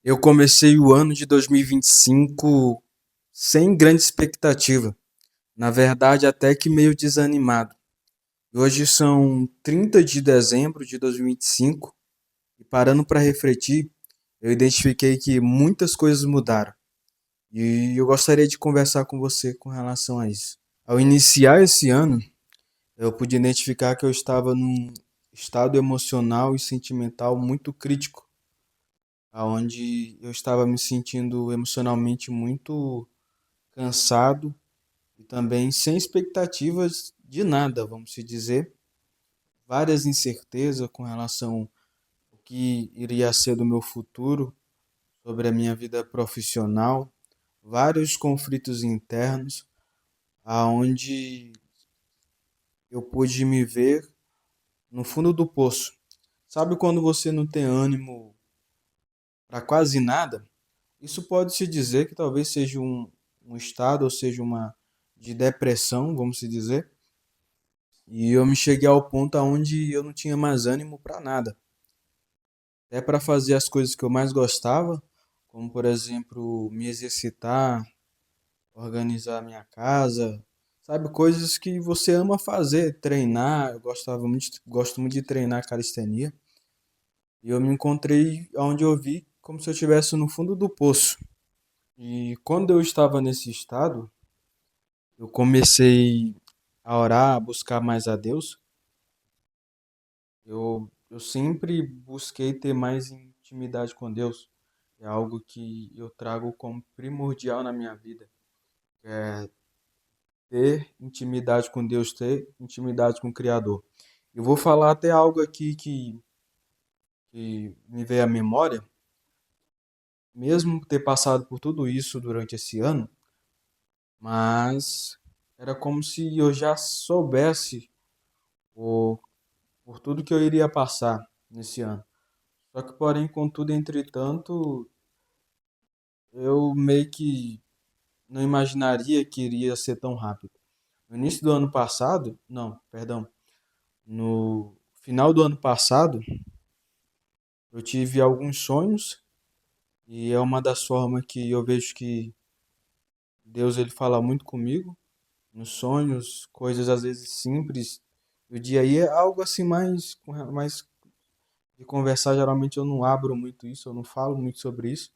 Eu comecei o ano de 2025 sem grande expectativa. Na verdade, até que meio desanimado. Hoje são 30 de dezembro de 2025 e parando para refletir, eu identifiquei que muitas coisas mudaram. E eu gostaria de conversar com você com relação a isso. Ao iniciar esse ano, eu pude identificar que eu estava num estado emocional e sentimental muito crítico, aonde eu estava me sentindo emocionalmente muito cansado e também sem expectativas de nada, vamos se dizer. Várias incertezas com relação ao que iria ser do meu futuro, sobre a minha vida profissional, vários conflitos internos, aonde eu pude me ver no fundo do poço. Sabe quando você não tem ânimo para quase nada? Isso pode se dizer que talvez seja um estado, ou seja, uma de depressão, vamos se dizer. E eu me cheguei ao ponto onde eu não tinha mais ânimo para nada. Até para fazer as coisas que eu mais gostava, como por exemplo, me exercitar, organizar a minha casa, sabe, coisas que você ama fazer, treinar. Eu gosto muito de treinar calistenia. E eu me encontrei onde eu vi como se eu estivesse no fundo do poço. E quando eu estava nesse estado, eu comecei a orar, a buscar mais a Deus. Eu sempre busquei ter mais intimidade com Deus. É algo que eu trago como primordial na minha vida. É ter intimidade com Deus, ter intimidade com o Criador. Eu vou falar até algo aqui que me veio à memória, mesmo ter passado por tudo isso durante esse ano, mas era como se eu já soubesse por, por tudo que eu iria passar nesse ano. Só que, porém, contudo, entretanto, eu meio que não imaginaria que iria ser tão rápido. No início do ano passado, não, perdão, no final do ano passado, eu tive alguns sonhos e é uma das formas que eu vejo que Deus ele fala muito comigo nos sonhos, coisas às vezes simples do dia a dia, é algo assim mais de conversar. Geralmente eu não abro muito isso, eu não falo muito sobre isso,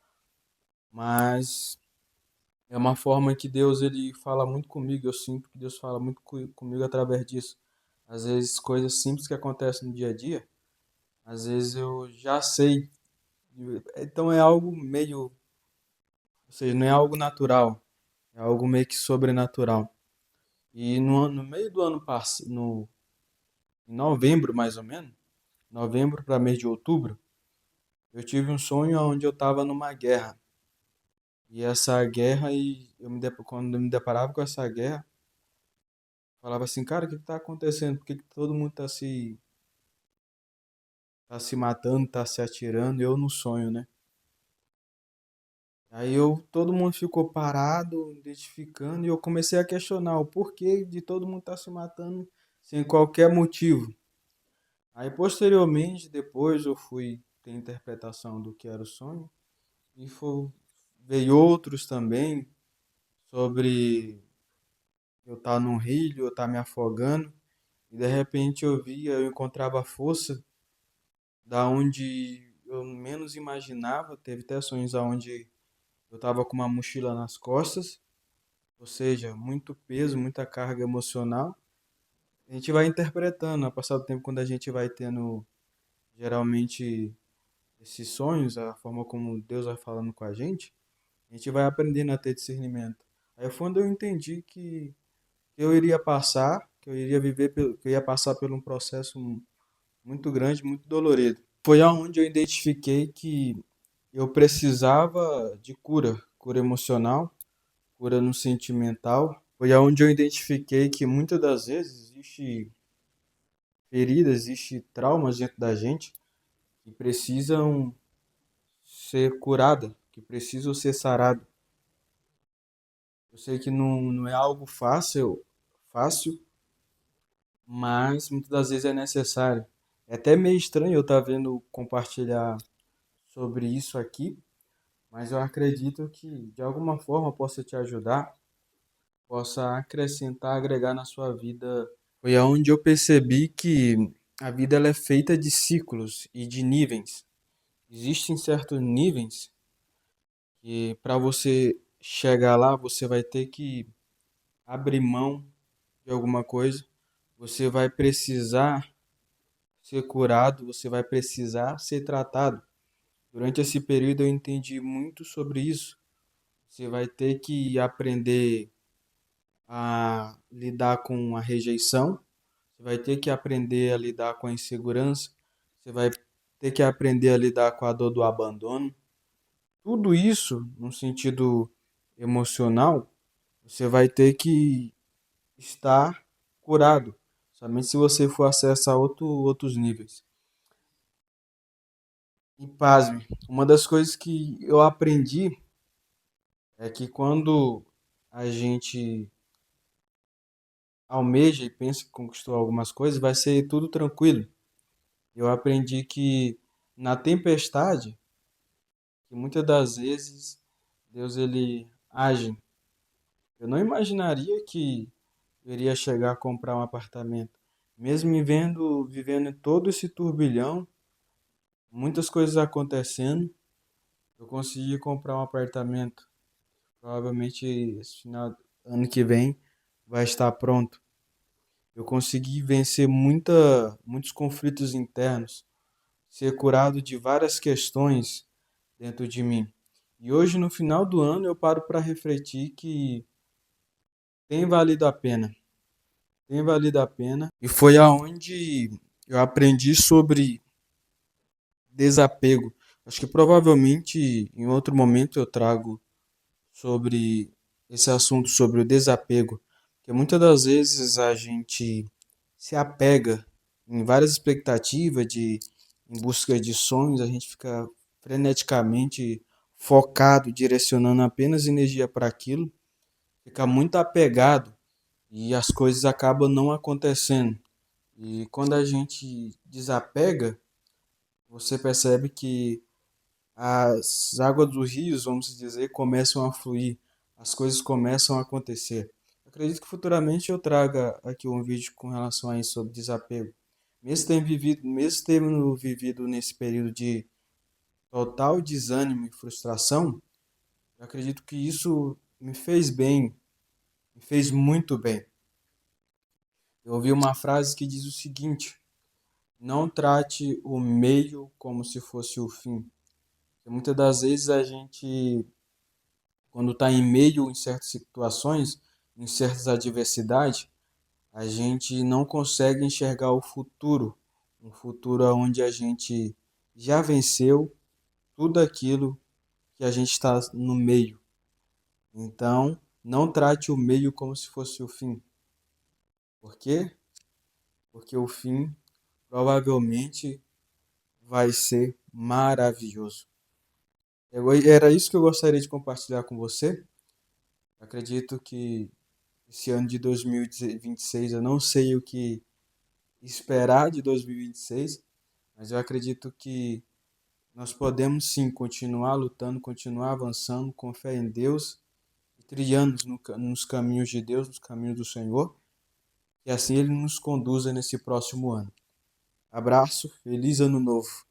mas é uma forma que Deus ele fala muito comigo. Eu sinto que Deus fala muito comigo através disso. Às vezes coisas simples que acontecem no dia a dia, às vezes eu já sei. Então é algo meio, ou seja, não é algo natural, é algo meio que sobrenatural. E no meio do ano passado, no em novembro mais ou menos, novembro para mês de outubro, eu tive um sonho onde eu estava numa guerra. E essa guerra, quando eu me deparava com essa guerra, falava assim, cara, o que está acontecendo? Por que que todo mundo tá se matando, tá se atirando, e eu no sonho, né? Todo mundo ficou parado, identificando, e eu comecei a questionar o porquê de todo mundo estar se matando sem qualquer motivo. Aí, posteriormente, depois eu fui ter interpretação do que era o sonho, e veio outros também sobre eu estar num rio, eu estar me afogando, e de repente eu encontrava força da onde eu menos imaginava. Teve até sonhos aonde eu estava com uma mochila nas costas, ou seja, muito peso, muita carga emocional. A gente vai interpretando, ao passar do tempo, quando a gente vai tendo geralmente esses sonhos, a forma como Deus vai falando com a gente vai aprendendo a ter discernimento. Aí foi quando eu entendi que eu iria passar, que eu iria que eu ia passar por um processo muito grande, muito dolorido. Foi aonde eu identifiquei que eu precisava de cura, cura emocional, cura no sentimental. Foi aonde eu identifiquei que muitas das vezes existe feridas, existe traumas dentro da gente que precisam ser curada, que precisam ser sarada. Eu sei que não é algo fácil, mas muitas das vezes é necessário. É até meio estranho eu estar vendo compartilhar sobre isso aqui, mas eu acredito que de alguma forma possa te ajudar, possa acrescentar, agregar na sua vida. Foi aonde eu percebi que a vida ela é feita de ciclos e de níveis. Existem certos níveis que para você chegar lá, você vai ter que abrir mão de alguma coisa, você vai precisar ser curado, você vai precisar ser tratado. Durante esse período eu entendi muito sobre isso. Você vai ter que aprender a lidar com a rejeição, você vai ter que aprender a lidar com a insegurança, você vai ter que aprender a lidar com a dor do abandono. Tudo isso, no sentido emocional, você vai ter que estar curado, somente se você for acessar outros níveis. E pasme, uma das coisas que eu aprendi é que quando a gente almeja e pensa que conquistou algumas coisas, vai ser tudo tranquilo. Eu aprendi que na tempestade, que muitas das vezes Deus ele age. Eu não imaginaria que eu iria chegar a comprar um apartamento, mesmo me vendo vivendo em todo esse turbilhão, muitas coisas acontecendo, eu consegui comprar um apartamento. Provavelmente esse final ano que vem vai estar pronto. Eu consegui vencer muitos conflitos internos, ser curado de várias questões dentro de mim. E hoje, no final do ano, eu paro para refletir que tem valido a pena. Tem valido a pena. E foi aonde eu aprendi sobre desapego. Acho que provavelmente em outro momento eu trago sobre esse assunto, sobre o desapego. Porque muitas das vezes a gente se apega em várias expectativas em busca de sonhos, a gente fica freneticamente focado, direcionando apenas energia para aquilo, fica muito apegado e as coisas acabam não acontecendo. E quando a gente desapega, você percebe que as águas dos rios, vamos dizer, começam a fluir, as coisas começam a acontecer. Acredito que futuramente eu traga aqui um vídeo com relação a isso sobre desapego. Mesmo tendo vivido nesse período de total desânimo e frustração, eu acredito que isso me fez bem, me fez muito bem. Eu ouvi uma frase que diz o seguinte: não trate o meio como se fosse o fim. Porque muitas das vezes a gente, quando está em meio em certas situações, em certas adversidades, a gente não consegue enxergar o futuro, um futuro onde a gente já venceu tudo aquilo que a gente está no meio. Então, não trate o meio como se fosse o fim. Por quê? Porque o fim provavelmente vai ser maravilhoso. Era isso que eu gostaria de compartilhar com você. Acredito que esse ano de 2026 eu não sei o que esperar de 2026, mas eu acredito que nós podemos sim continuar lutando, continuar avançando com fé em Deus e trilhando nos caminhos de Deus, nos caminhos do Senhor, e assim Ele nos conduza nesse próximo ano. Abraço, feliz ano novo!